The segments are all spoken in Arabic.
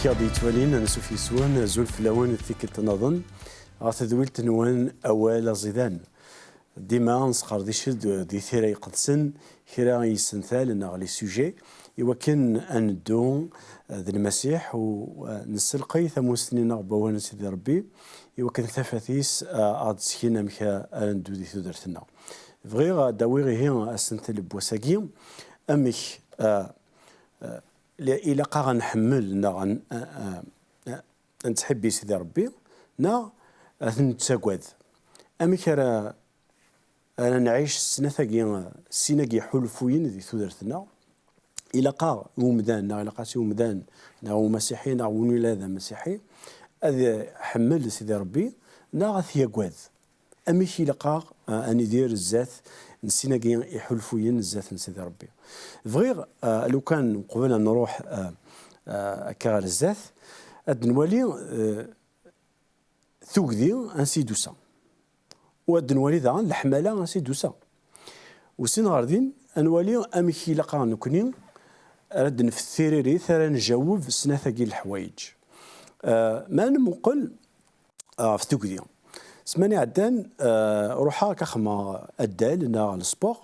كياد يتوالين نسوف يسوان زول فلاوان الثيكل تنظن غتذويل تنوان أوال زيدان ديما نسقر دي شد دي ثيرا يقدسن كرا يستنثال على سوجي يوكن أن دون ذي المسيح ونسلقي ثمون سنين بوان سيدي ربي يوكن ثفاثيس عاد سكينة مكا أندو دي ثودرتنا فغير داويغي هي أستنثال بوساقيم أمك إلا قا نحمل نا نتحبي سيدي ربي نا نتساقوذ أمك راه أنا نعيش السنة حلفوين ذي ثودرتنا إلا قا ومدان إلا قا سي ومدان نا مسيحي نا ولاد مسيحي هذا حمل سيدي ربي نا غثيقوذ أمك إلا قا أني دير الزات نسينا يحلفوين الزات سيدي ربي فغير لو كان قبل نروح كار الزات أد نولي ثوكذي أنسي دوسا وأد نولي ذا الحمالة أنسي دوسا وسين غاردين أنولي أمكي لقا نكوني رد نفثيري ثرى نجاوب سنة ثقيل الحوايج ما نمقل في ثوكذي سماني عدان روحا كخما الدال نا السبور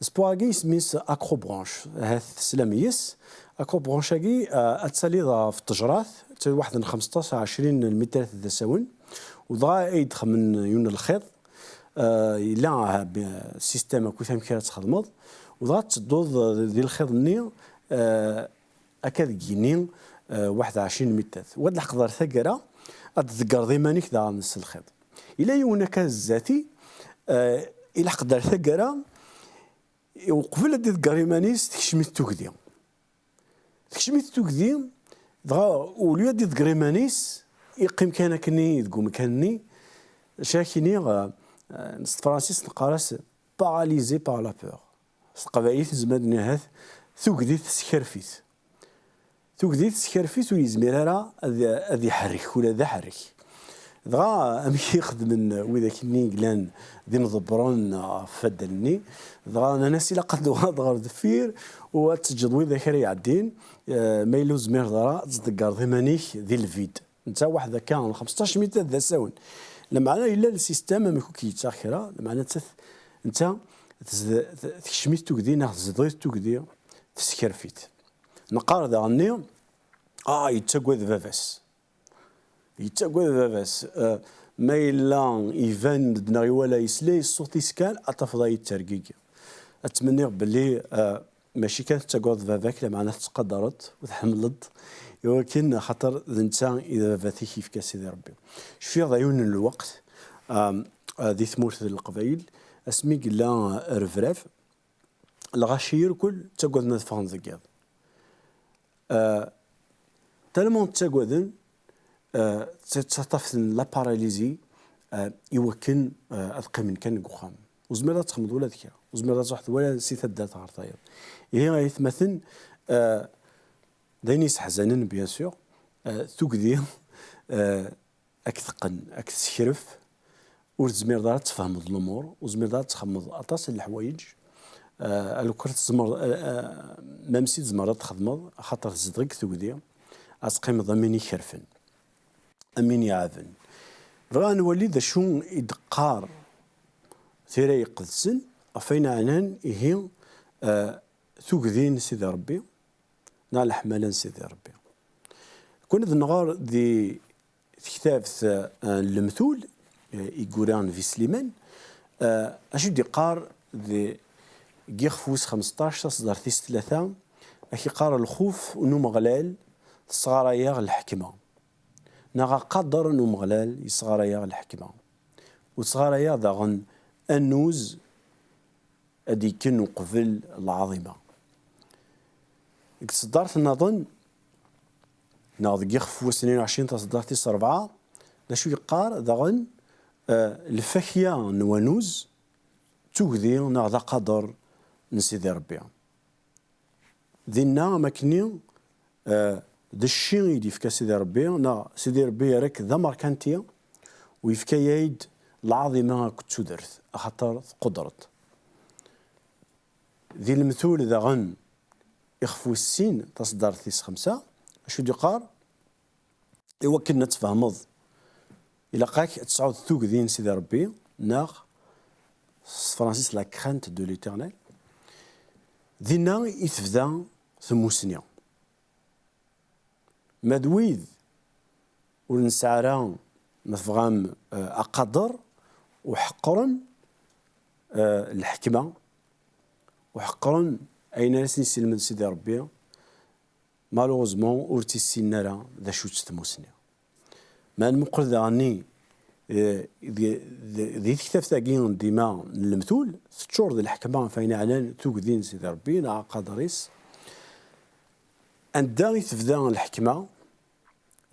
السبور سميس اكرو برونش هاث سلاميس اكرو برونش اتسالي في التجراث واحد من 15 20 متر تساون وضا يدخل من يون الخيط لا سيستم كيفاش كي تخدمض وضا تدوض ديال الخيط ني اكاد كيني 21 متر وهاد الحقدر ثقرا اتذكر ديمانيك دا نص الخيط إلا يونك الذاتي إلا قدر ثقرا وقبل دي ذكريمانيس تكشميت توكدي دغا وليا دي ذكريمانيس يقيم كان كني يقوم كاني شاكيني فرانسيس نقراس باراليزي بار لا بور قبائل زمان نهاث توكدي تسكرفيت ويزمير راه هذا يحرك ولا ذا حرك دغا أمشي يخدم وإذا كني قلان ذي مضبرون فدلني دغا أنا ناسي لقد دغا دفير وتسجد وإذا كان يعدين ما يلوز مير دغا تصدقار ذي مانيك ذي الفيد نتا واحد كان 15 متر ذا ساون لما أنا إلا السيستم ما يكون كيتاخرا لما أنا نتا تكشميت توكدي ناخذ زدغيت توكدي تسكرفيت نقار ذا عني يتساقوذ فافاس يتقوى باباس ما إلا إيفان دناغي ولا يسلي الصوت يسكان أتفضى يترقيق أتمنى باللي ماشي كانت تقوى باباك لما أنا تقدرت وتحملت ولكن خاطر ذنتا إذا باباتي كيف كاسيدي ربي شفي ضيون الوقت ذي ثمورت القبائل اسمي قلا رفراف الغاشير كل تقوى نذفان ذقيض تلمون تقوى ذن تتصف لا باراليزي يوكن أذقى من كان قخام وزميلات تخمض ولا ذكيا وزميلات صحت ولا سيث الدات عرطاير هي غيثمثن داينيس حزنن بيان سور توكدي أكثقن أكثشرف وزميلات تفهم الأمور وزميلات تخمض أطاس الحوايج لو كنت زمر ممسي زمرات تخدمض خاطر زدغك توكدي أسقيم ضمني شرفن أمين يعافن فغا نولي ذا شون إدقار ثيرا يقدسن أفين عنان إهي ثوكذين سيدي ربي نال حملان سيدي ربي كون ذا النغار ذي كتاب المثول إيقوران في سليمان أشو دقار ذي جيخفوس 15 تصدر ثيس 3 أكي قار الخوف ونو مغلال صغاريا الحكمة نغا قدر انو مغلال يصغريا الحكمه وصغريا ضغن النوز ادي كن قبل العظيمه صدرت نظن ناض يخف 22 تصدرت 4 لاشو يقار ضغن الفخيه نوانوز توكذي ناض قدر نسيدي ربي ذينا ماكني ذا الشيء يدي يفكا سيدي ربي نا سيدي ربي راك ذا ماركانتيا ويفكا يايد العظيمة كنتو درت خاطر قدرت ذي المثول ذا غن يخفو السين تصدر ثيس 5 اشو دي قار إوا كنا تفهمض إلا قاك تسعود ثوق دين سيدي ربي ناغ فرانسيس لا كرانت دو ليترنيل دينا يتفدا ثموسنيا مادويد ونسعرا مثغام أقدر وحقرا الحكمة وحقرا أين راسني سلم سيدي ربي مالوغوزمون ورتي السنارة ذا شوت ثموسنيا ما نمقل ذاني ذي كتاب تاقين ديما المثول تشور ذي الحكمة فاين علان توق دين سيدي ربي نا قادريس عندها يتفدا الحكمة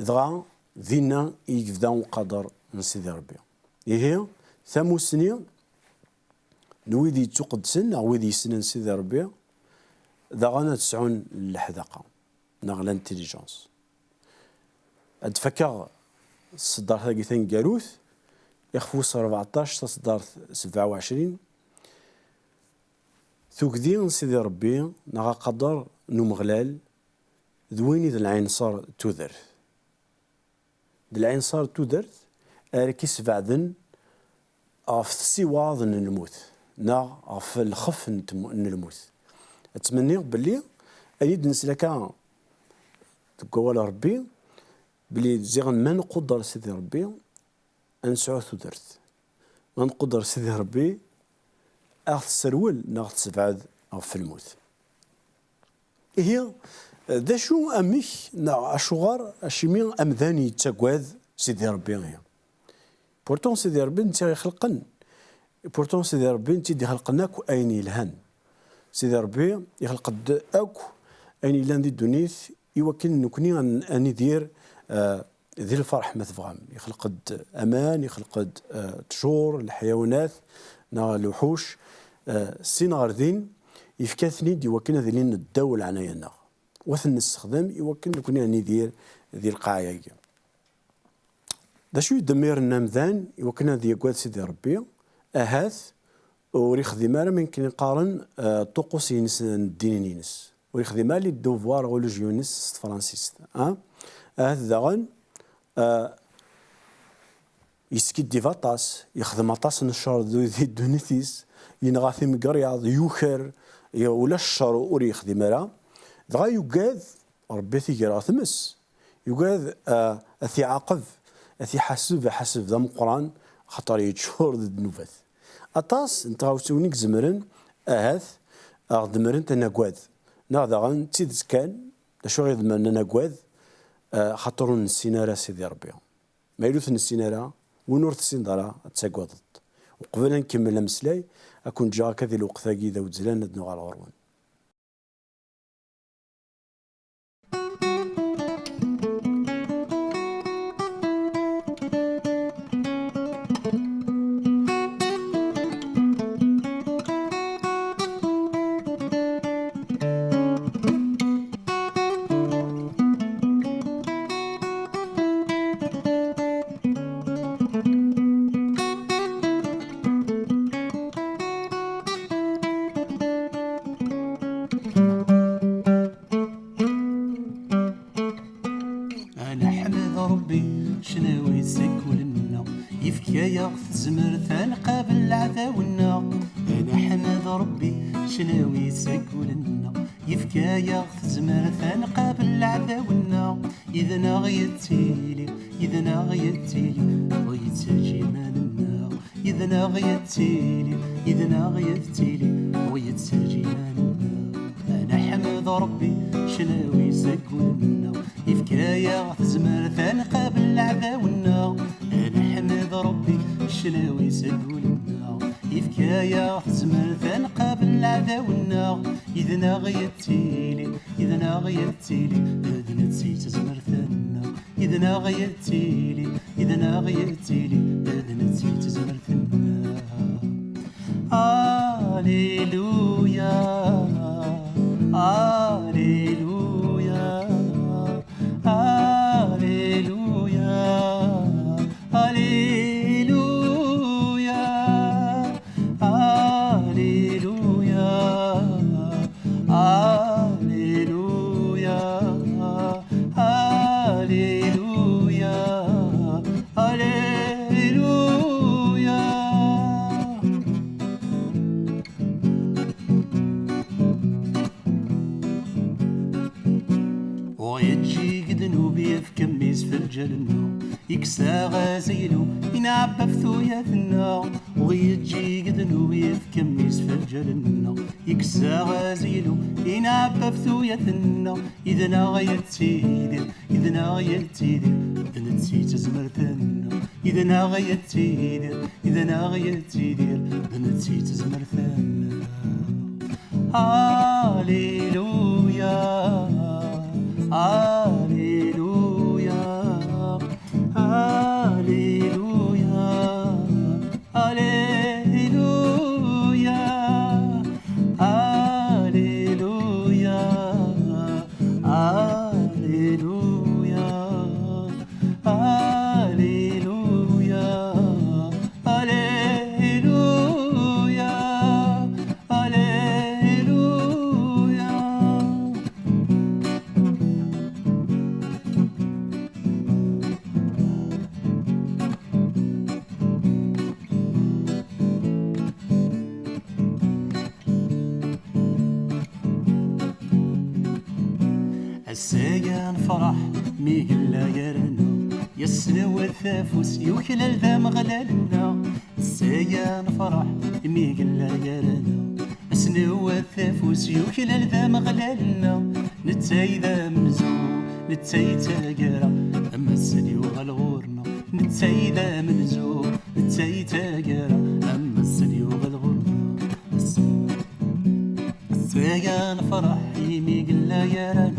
ذغا ذينا يفدا قدر من سيدي ربي هي ثموسنيا نويدي تقدسن أو ويدي سنن سيدي ربي ذغانا تسعون الحذاقة ناغ الانتيليجونس أتفكر صدار هاكي ثان كاروث يخفوص 14 تصدار 27 ثوكدين سيدي ربي ناغا قدر نمغلال ذويني ذا العنصر تودرث ذا العنصر تودرث أركيس بعدن غف السواض الموت نا غف الخف الموت أتمنى باللي أريد نسلكا تقول ربي بلي زيغن ما نقدر سيدي ربي أنسعو ثدرت ما نقدر سيدي ربي أخذ السرول ناخذ سبعد أو في الموت هي ذا شو أميك نا أشغار أشيمين أمذاني تقواد سيدي ربي هي بورتون سيدي ربي نتا يخلقن بورتون سيدي ربي نتا يخلقناك أيني الهن سيدي ربي يخلق أكو أيني لان دي دونيث يوكل نكوني أني دير ذي الفرح مثفغم يخلق أمان يخلق تشور الحيوانات نا الوحوش سين غاردين يفكاثني دي وكنا ذلين الدول عناينا وثن نستخدم يوكل نكوني أني دير ذي القاعية دا شو يدمير النمذان يوكلنا ذي قواد سيدي ربي أهاث وريخدم ما يمكن نقارن طقوس ينس الدين ينس ويخدم لي الدوفوار غولوج يونس فرانسيس هذا غن يسكي ديفاطاس يخدم طاس نشر ذي دونيثيس ينغاثي مقرياض يوخر ولا الشر وري يخدم راه دغا يقاد ربي ثيقرا ثمس يقاد اثي عاقب اثي حسب ذا القران خاطر يتشور ضد نوفات أطاس أنت غاوسونيك زمرن أهاث أغدمرن تناقواد ناغدا غان تيدز كان شو غيضمن ناقواد خاطر السينارة سيدي ربي ما يلوث السينارة ونور السينارة تساقوادت وقبل نكمل المسلاي أكون جا كذي الوقت ذاكي ذا وتزلان ندنو على الغروان إذا غيتيلي ويتساجي أنا حمد ربي شناوي سكونا يفكايا زمر ثان قابل العذاونا أنا حمد ربي شناوي سكونا يفكايا زمر ثان قابل العذاونا إذا غيتيلي أذن تسيت زمر ثانا إذا غيتيلي أذن تسيت زمر ثانا Alléluia, Alléluia, Alléluia, Alléluia, Alléluia, Alléluia, Alléluia, يكسى غازيلو ينعبى في ثوياتنا ويجي قدنو يفكميس في الجلنا يكسى غازيلو ينعبى في ثوياتنا إذا غيتيدر إذا غيتيدر إذا نتسيت زمرتنا إذا غيتيدر إذا غيتيدر إذا نتسيت زمرتنا هاليلويا هاليلويا هاليلويا هاليلويا هاليلويا هاليلويا هاليلويا هاليلويا هاليلويا. الساقا نفرح مي قلا يرنا يسنو الثافوس يوكل ذا مغلالنا الساقا نفرح مي قلا يرنا يسنو الثافوس يوكل ذا مغلالنا نتايدا منزو نتايتا قرا اما السدي وغالغورنا نتايدا منزو نتايتا قرا اما السدي وغالغورنا الساقا نفرح مي قلا يرنا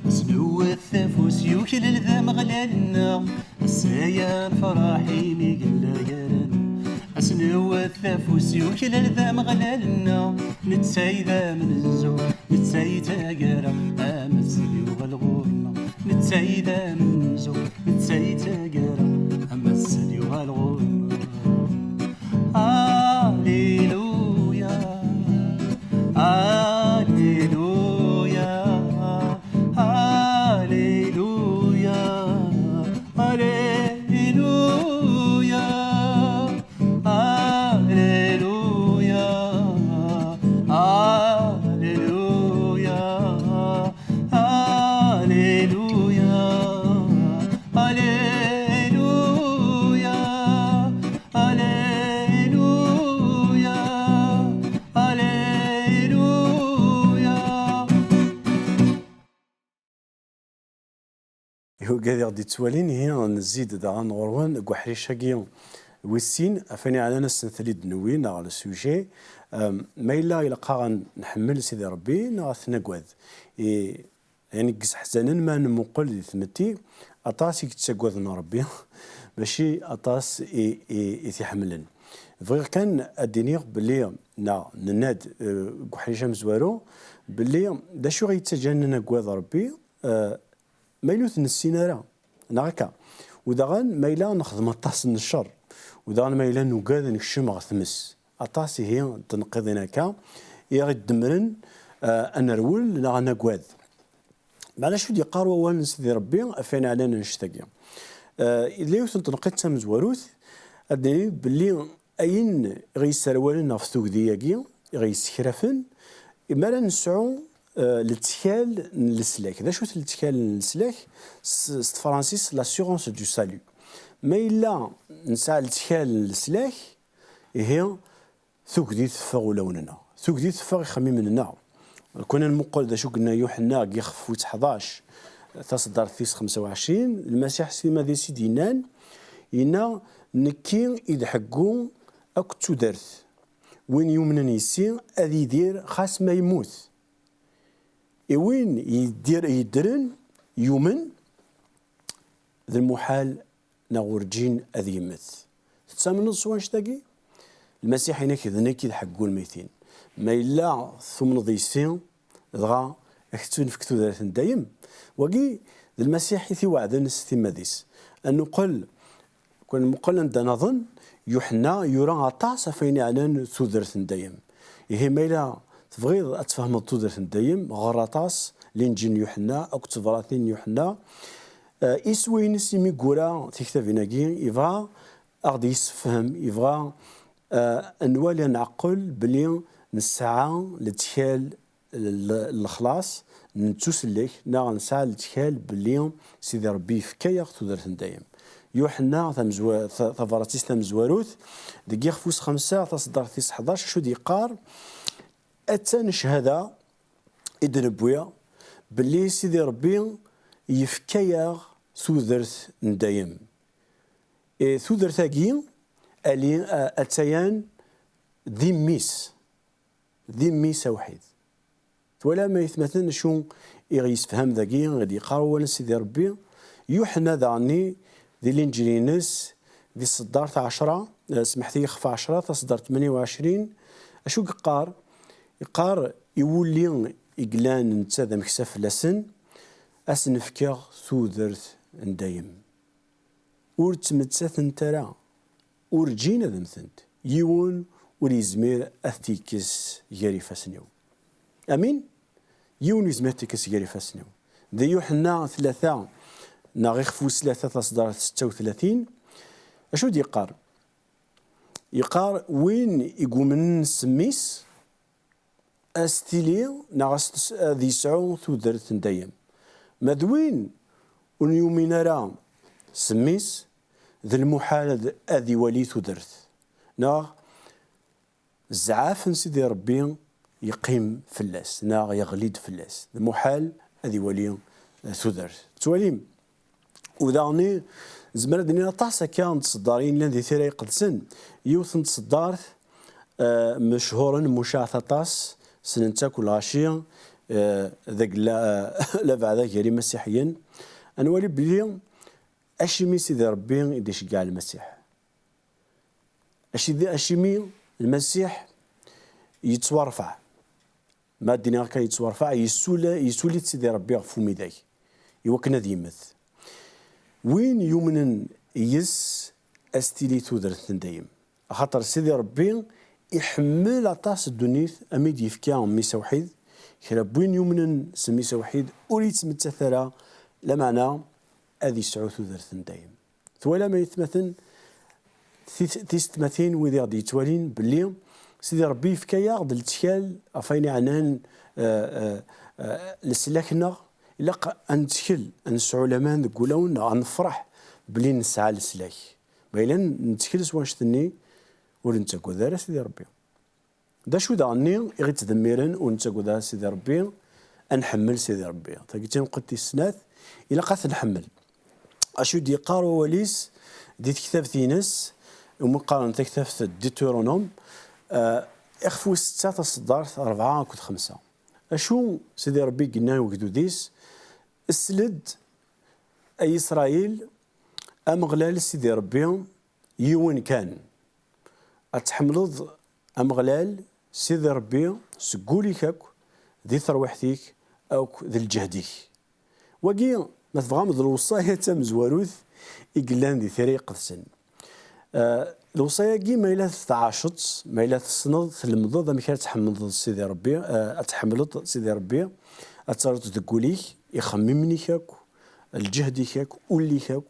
سنو الثافوس يوكل ذا مغلالنا السايا فرحي مي قلا يارنا سنو الثافوس يوكل ذا مغلالنا نتسايدا من الزو نتسايدا قرا امسلي وغالغورنا نتسايدا من الزو نتسايدا قرا امسلي وغالغورنا هاليلويا هاليلويا هاليلويا هاليلويا هاليلويا هاليلويا هاليلويا هاليلويا هاليلويا هاليلويا. هو قادر دي توالين هي نزيد دا نغروان قحري شاقيون ويسين افاني على ناس ثليد نوين على السوجي ما إلا إلا قاغن نحمل سيدي ربي نغاث نقوذ يعني قس حزانا ما نمقل دي ثمتي أطاس يتساقوذ ربي ماشي أطاس يتحملن فغير كان الدينيغ باللي نناد قحري شمس وارو باللي دا شو غيتسجلنا نقوذ ربي ما يلوث السينارا ناكا ودغان ما إلا نخدم الطاس من الشر ودغان ما إلا نوكاد نكشم غثمس الطاسي هي تنقذنا كا يغد دمرن أنرول لا نقواد معنا شو دي قاروا وان سيدي ربي أفين علينا نشتاقي اللي يوثن تنقذ تامز وروث الدليل باللي أين غيسروالنا في ثوق دياقي غيسكرفن إما لا نسعو الاتكال للسلاك. ذا شو الاتكال للسلاك؟ فرانسيس لاسيغونس دو سالو. ما إلا نسعى الاتكال للسلاك هي ثوك دي تفاغ لوننا، ثوك دي تفاغ يخمم مننا. كنا نقول ذا شو قلنا يوحنا يخف ويت 11 تصدر ثيس 25 المسيح سيما ذي سيدينان إنا نكي يدحقو أكتو درث وين يمنا يسي أذي يدير خاص ما يموت وين يدرن يومن ذا المحال نغورجين أذي يمث تسامن الصوان شتاقي المسيح هناك ذنك يدحقو الميتين ما إلا ثم ضيسين دغا اكتون فكتو ذات دايم وقي المسيح يثي وعد نستي ماديس أنه قل كون مقلن دا نظن يوحنا يرى عطاس فين علان ثودرث دايم يهي ما إلا تبغيض أتفهم الثودرث دايم غراطاس لينجين يوحنا أو كتفراثين يوحنا إسوي نسيمي قورا تكتبيناكي يبغى أغدي يسفهم يبغى نولي نعقل بلي نسعى لتحيال الخلاص نتوسلك نا نسعى التكال باللي سيدي ربي فكايا تودرت دايم. يوحنا ثفراتيس تمزواروث دقي خفوس 5 تصدر في 11 شو ديقار اتان شهاده ادن بويا باللي سيدي ربي يفكايا ثودرت دايم. ثودرت اكي الي اتيان ذي ميس وحيد ولا ما يتمثل شو يفهم ذاكي غادي يقارو سيدي ربي. يوحنا ذاني ذي الانجلينس ذي صدارت 10 سمحتي خف 10 تصدر 28 اشو يقار يولي إقلان نتا ذا مكسف لسن أسنفكا ثوذرت دايم ور تمتسات نترا ور جينا ذمثنت يون ور يزمير أثيكس ياري فاسنيو أمين يون يزمير تيكس ياري فاسنيو ذي يوحنا 3 ناغي خفوس 3 تصدر 36 أشو دي يقار وين يقومن سميس أستيلي ناغس ذي سعو ثودرت دايم مدوين ونيومين راه سميس ذي المحال أذي ولي ثودرت ناغ زعاف سيدي ربي يقيم فلاس ناغ يغليد فلاس المحال أذي ولي ثودرت تواليم وذاني زمرد دنيا طاسة كانت صدارين لان ذي ثيري قدسن يوثن تصدارت مشهورا مشاثة طاس سننتا كل غاشية ذاك لا بعد غير مسيحيين أنوالي بلي أشمي سيدي ربي يديش كاع المسيح أشمي المسيح يتورفع ما الدنيا كان يتورفع يسولي سيدي ربي فمي ذاك يوكنا ديمث وين يمنن يس استيلي تودرت دايم خاطر سيدي ربي يحمل عطاس الدنيث أميد يفكا ميسا وحيد كلا بوين يمنن سميسا وحيد أوليت متثرة لمعنى أذي سعوث ذرث دايم ثوالا ما يتمثل تيستمثين وذي غادي يتوالين باللي سيدي ربي يفكا ياغد التكال أفايني عنان لسلاكنا إلا أنتكل أنسعو لمان ذكولاون غنفرح بلي نسعى لسلاك بايلان نتكل سواش تني ونتاكو ذا سيدي ربي دا شو داني غير تدميرن ونتاكو ذا سيدي ربي نحمل سيدي ربي تاكيتين قلت السنات الى قاث نحمل اشو دي قارو وليس دي كتاب ثينس ومقارنة كتاب ديتورونوم اخفو 6 تصدار 4 كنت 5 اشو سيدي ربي قلنا وكدو ديس السلد اي اسرائيل امغلال سيدي ربي يوين كان أتحملض أمغلال سيدي ربي سقولي كاك ذي ثروحتيك أو ذي الجهديك وقي ما تبغى الوصاية تم زواروث إقلان ذي ثري قدسن الوصاية قي ما إلا تعاشط ما إلا تصنض المضض ما كانت تحملض سيدي ربي أتحملض سيدي ربي أتصرت تقوليك يخممني كاك الجهدي كاك أولي كاك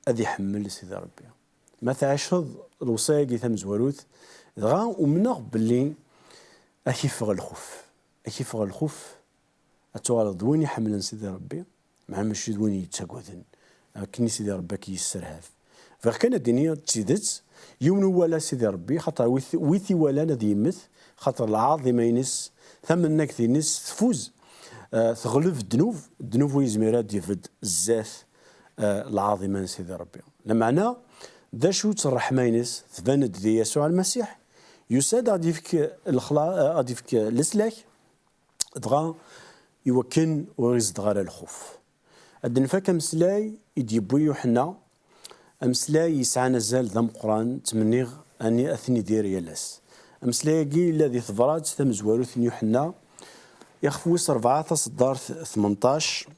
أذي حمل سيدي ربي ما تعشض الوصاية كي ثم زواروث دغا ومنغ باللي أكيفغ الخوف أتوالد وين يحملن سيدي ربي مع مشي وين يتساقوذن كني سيدي ربي كي يسرهاف فكان الدنيا تسيدت يوم ولا سيدي ربي خاطر ويثي ولا نادي يمث خاطر العاظمة ينس ثمنك ثينس تفوز تغلب الذنوب ويزميرات يفد الزاث العاظمة سيدي ربي لمعنى ذا شو الرحمة ينس تباند ذي يسوع المسيح يساد غادي فيك غادي فيك السلاك دغا يوكن وريزد غير الخوف الدنفا كمسلاي يديبو يوحنا امسلاي يسعى نزال ذم قران تمنيغ اني اثني دير يالاس امسلاي كي الذي ثبرات ثم زوالو ثني يوحنا يخفوس 4 تصدار 18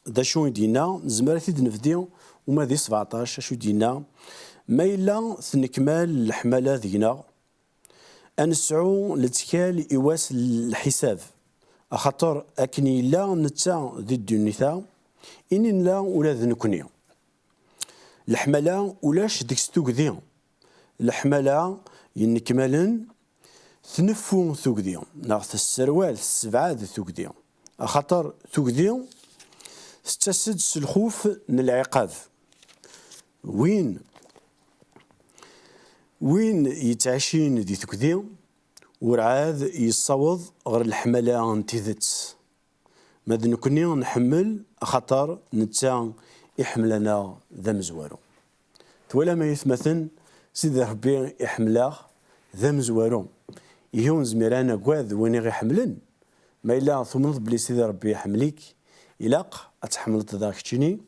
ذا شو يدينا زمرتي دنفدي وما ذي 17 شو دينا ما إلا ثنكمال الحملة ذينا أنسعو لتكال إواس الحساب أخطر أكني لا نتا ذي الدنيا إن لا ولا ذنكني الحملة ولاش ديك ستوك ذي الحملة ينكمالن تنفو ثوكديون ناغ السروال السبعة ثوكديون خاطر ثوكديون ستسد الخوف من العقاب وين يتعشين دي ثوكديون ورعاد يصوض غير الحملة انتذت ماذا نكوني نحمل خاطر نتا يحملنا ذا مزوارو تولا ما يثمثن سيدي ربي يحمله ذا مزوارو يهون زميرانا كواذ وين يحملن ما إلا ثم بلي سيدي ربي يحمليك إلاق أتحملت ذاك تشيني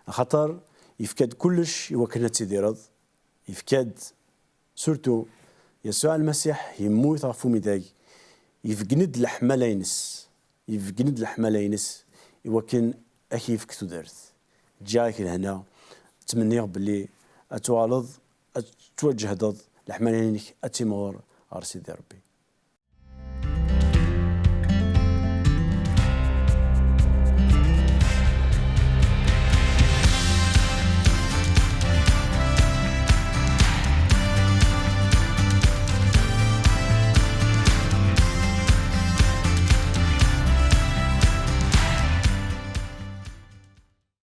خاطر يفكاد كلش يوكلنا سيدي رض يفكاد سورتو يسوع المسيح يموت غفو ميداي يفقند الحمالة ينس يوكن أكيف كتو دارت جايك لهنا تمنيغ بلي أتوالض أتوجه ضد الحمالة أتيمور أرسيدي ربي